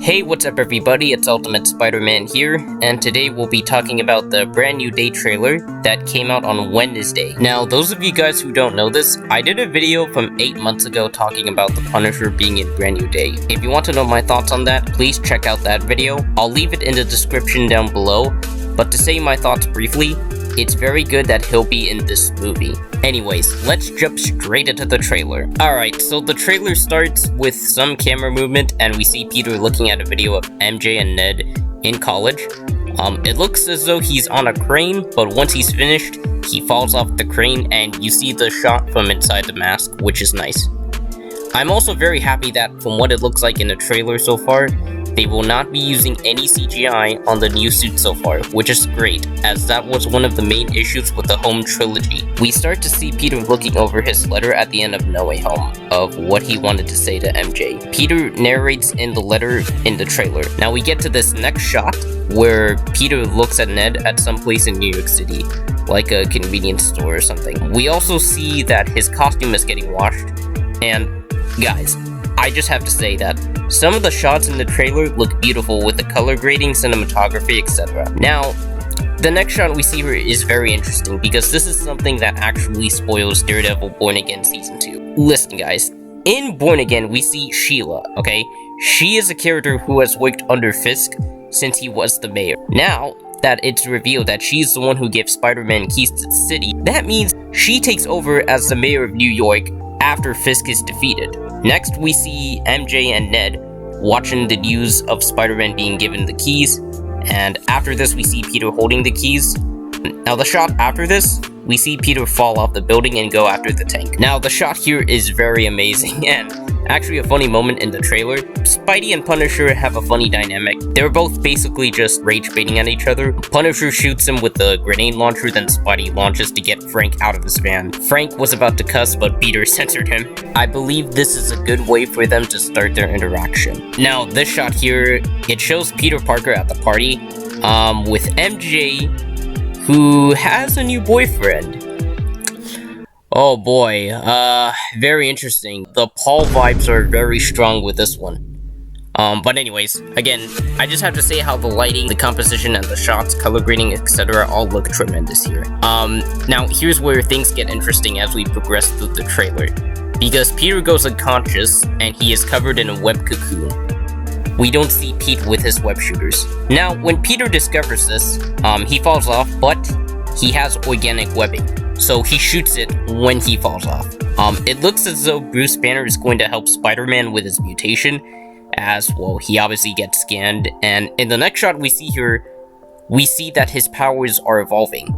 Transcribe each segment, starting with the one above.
Hey, what's up everybody, it's Ultimate Spider-Man here, and today we'll be talking about the brand new day trailer that came out on Wednesday. Now, those of you guys who don't know this, I did a video from 8 months ago talking about the Punisher being in Brand New Day. If you want to know my thoughts on that, please check out that video. I'll leave it in the description down below, but to say my thoughts briefly, it's very good that he'll be in this movie. Anyways, let's jump straight into the trailer. Alright, so the trailer starts with some camera movement and we see Peter looking at a video of MJ and Ned in college. It looks as though he's on a crane, but once he's finished, he falls off the crane and you see the shot from inside the mask, which is nice. I'm also very happy that from what it looks like in the trailer so far, they will not be using any CGI on the new suit so far, which is great, as that was one of the main issues with the Home trilogy. We start to see Peter looking over his letter at the end of No Way Home, of what he wanted to say to MJ. Peter narrates in the letter in the trailer. Now we get to this next shot, where Peter looks at Ned at some place in New York City, like a convenience store or something. We also see that his costume is getting washed, and guys, I just have to say that some of the shots in the trailer look beautiful with the color grading, cinematography, etc. Now, the next shot we see here is very interesting because this is something that actually spoils Daredevil Born Again Season 2. Listen guys, in Born Again we see Sheila, okay? She is a character who has worked under Fisk since he was the mayor. Now that it's revealed that she's the one who gives Spider-Man keys to the city, that means she takes over as the mayor of New York after Fisk is defeated. Next, we see MJ and Ned watching the news of Spider-Man being given the keys, and after this we see Peter holding the keys. Now the shot after this, we see Peter fall off the building and go after the tank. Now the shot here is very amazing, and actually a funny moment in the trailer. Spidey and Punisher have a funny dynamic. They're both basically just rage baiting at each other. Punisher shoots him with a grenade launcher, then Spidey launches to get Frank out of his van. Frank was about to cuss, but Peter censored him. I believe this is a good way for them to start their interaction. Now this shot here, it shows Peter Parker at the party, with MJ, who has a new boyfriend. Oh boy, very interesting. The Paul vibes are very strong with this one. But anyways, again, I just have to say how the lighting, the composition, and the shots, color grading, etc. all look tremendous here. Now here's where things get interesting as we progress through the trailer. Because Peter goes unconscious, and he is covered in a web cocoon. We don't see Pete with his web shooters. Now, when Peter discovers this, he falls off, but he has organic webbing. So he shoots it when he falls off. It looks as though Bruce Banner is going to help Spider-Man with his mutation, as, well, he obviously gets scanned, and in the next shot we see here, we see that his powers are evolving.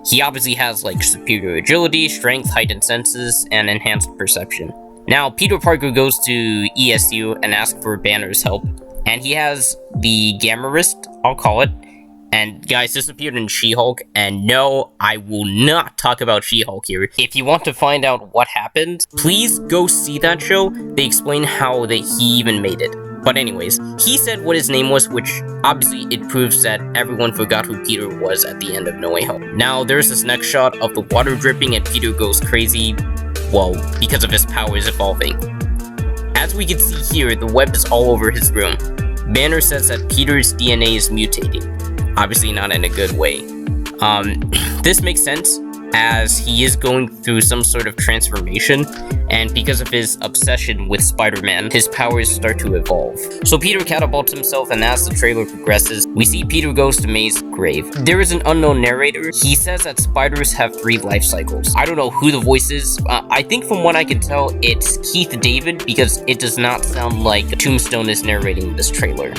He obviously has, like, superior agility, strength, heightened senses, and enhanced perception. Now, Peter Parker goes to ESU and asks for Banner's help, and he has the Gamma Wrist, I'll call it. And guys, this appeared in She-Hulk, and no, I will not talk about She-Hulk here. If you want to find out what happened, please go see that show. They explain how he even made it. But anyways, he said what his name was, which obviously it proves that everyone forgot who Peter was at the end of No Way Home. Now, there's this next shot of the water dripping and Peter goes crazy, well, because of his powers evolving. As we can see here, the web is all over his room. Banner says that Peter's DNA is mutating. Obviously not in a good way. This makes sense, as he is going through some sort of transformation, and because of his obsession with Spider-Man, his powers start to evolve. So Peter catapults himself, and as the trailer progresses, we see Peter goes to May's grave. There is an unknown narrator. He says that spiders have 3 life cycles. I don't know who the voice is. I think from what I can tell, it's Keith David, because it does not sound like Tombstone is narrating this trailer.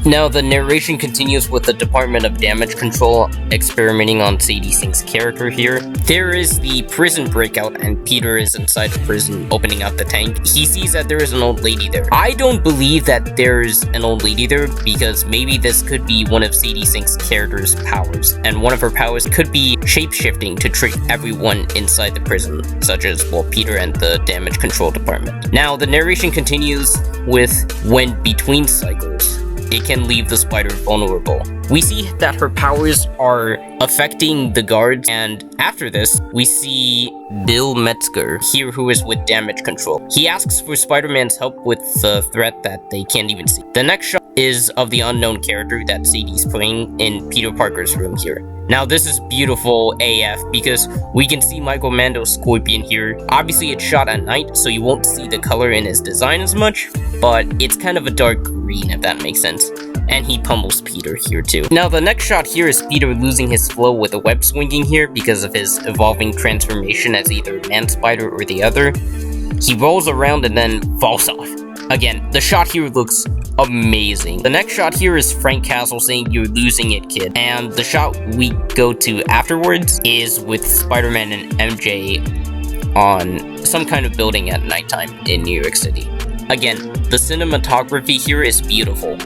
Now, the narration continues with the Department of Damage Control experimenting on Sadie Sink's character here. There is the prison breakout, and Peter is inside the prison opening up the tank. He sees that there is an old lady there. I don't believe that there's an old lady there, because maybe this could be one of Sadie Sink's character's powers, and one of her powers could be shape-shifting to trick everyone inside the prison, such as, well, Peter and the Damage Control Department. Now, the narration continues with when between cycles, it can leave the spider vulnerable. we see that her powers are affecting the guards, and after this, we see Bill Metzger here, who is with damage control. He asks for Spider-Man's help with the threat that they can't even see. The next shot is of the unknown character that Sadie's playing in Peter Parker's room here. Now this is beautiful AF because we can see Michael Mando's Scorpion here. Obviously it's shot at night, so you won't see the color in his design as much, but it's kind of a dark green, if that makes sense. And he pummels Peter here too. Now the next shot here is Peter losing his flow with a web swinging here because of his evolving transformation as either Man-Spider or the other. He rolls around and then falls off. Again, the shot here looks amazing. The next shot here is Frank Castle saying, "You're losing it, kid." And the shot we go to afterwards is with Spider-Man and MJ on some kind of building at nighttime in New York City. Again, the cinematography here is beautiful.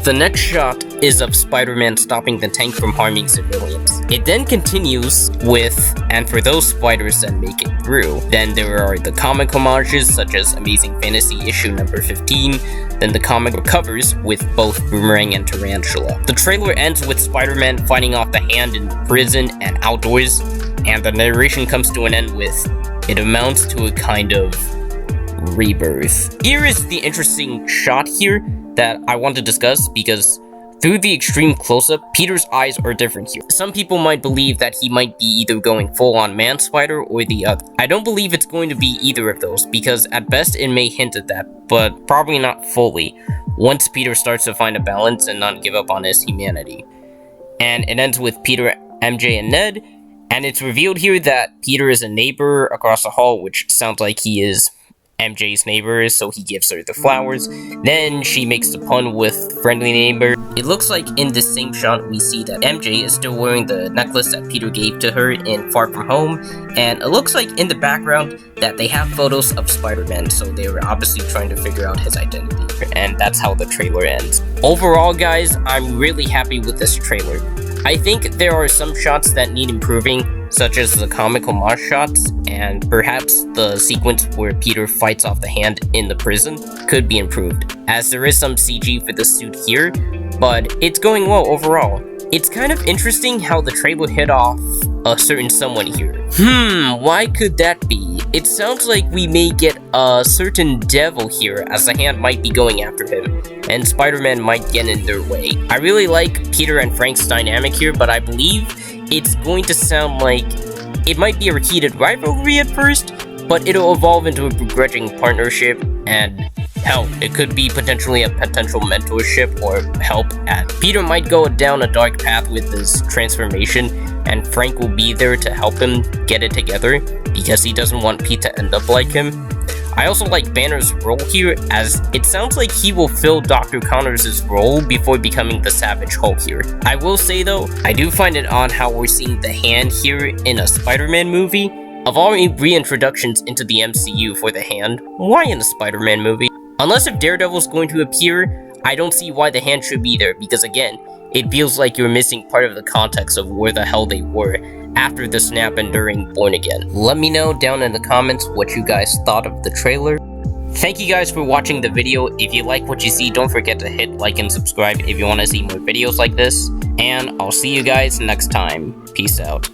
The next shot is of Spider-Man stopping the tank from harming civilians. It then continues with, and for those spiders that make it through, then there are the comic homages such as Amazing Fantasy issue number 15, then the comic recovers with both Boomerang and Tarantula. The trailer ends with Spider-Man fighting off the Hand in the prison and outdoors, and the narration comes to an end with, "It amounts to a kind of rebirth." Here is the interesting shot here that I want to discuss because through the extreme close-up, Peter's eyes are different here. Some people might believe that he might be either going full-on Man-Spider or the other. I don't believe it's going to be either of those because at best it may hint at that, but probably not fully, once Peter starts to find a balance and not give up on his humanity. And it ends with Peter, MJ, and Ned, and it's revealed here that Peter is a neighbor across the hall, which sounds like he is MJ's neighbor, so he gives her the flowers. Then she makes the pun with friendly neighbor. It looks like in this same shot we see that MJ is still wearing the necklace that Peter gave to her in Far From Home, and it looks like in the background that they have photos of Spider-Man, so they were obviously trying to figure out his identity, and that's how the trailer ends. Overall guys, I'm really happy with this trailer. I think there are some shots that need improving, such as the comic homage shots, and perhaps the sequence where Peter fights off the Hand in the prison could be improved, as there is some CG for the suit here, but it's going well overall. It's kind of interesting how the trailer hit off a certain someone here. Why could that be? It sounds like we may get a certain devil here, as the Hand might be going after him, and Spider-Man might get in their way. I really like Peter and Frank's dynamic here, but I believe it's going to sound like it might be a reheated rivalry at first, but it'll evolve into a begrudging partnership, and hell, it could be potentially a potential mentorship or help at. Peter might go down a dark path with his transformation, and Frank will be there to help him get it together, because he doesn't want Pete to end up like him. I also like Banner's role here, as it sounds like he will fill Dr. Connors' role before becoming the Savage Hulk here. I will say though, I do find it odd how we're seeing the Hand here in a Spider-Man movie. Of all reintroductions into the MCU for the Hand, why in a Spider-Man movie? Unless if Daredevil's going to appear, I don't see why the Hand should be there, because again, it feels like you're missing part of the context of where the hell they were after the snap and during Born Again. Let me know down in the comments what you guys thought of the trailer. Thank you guys for watching the video. If you like what you see, don't forget to hit like and subscribe if you want to see more videos like this. And I'll see you guys next time. Peace out.